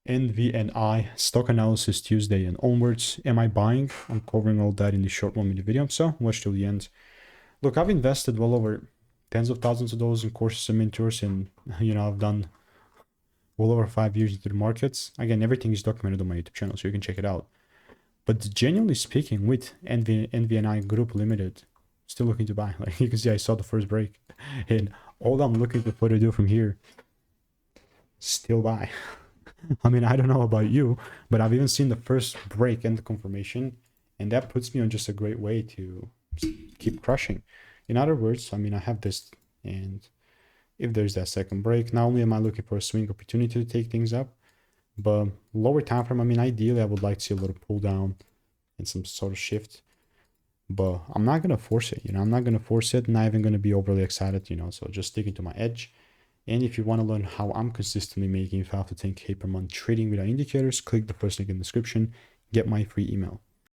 NVNI stock analysis Tuesday and onwards. Am I buying? I'm covering all that in the short 1 minute video, so watch till the end. Look, I've invested well over tens of thousands of dollars in courses and mentors, and I've done well over 5 years into the markets. Again, everything is documented on my YouTube channel, so you can check it out. But genuinely speaking, with NVNI Group Limited, still looking to buy. Like you can see, I saw the first break, and all I'm looking for to do from here, still buy. I mean, I don't know about you, but I've even seen the first break and the confirmation, and that puts me on just a great way to keep crushing. In other words, I mean, I have this, and if there's that second break, not only am I looking for a swing opportunity to take things up, but lower time frame, I mean, ideally, I would like to see a little pull down and some sort of shift, but I'm not going to force it, I'm not going to force it, not even going to be overly excited, so just sticking to my edge. And if you want to learn how I'm consistently making 5 to 10K per month trading without indicators, click the first link in the description, get my free email.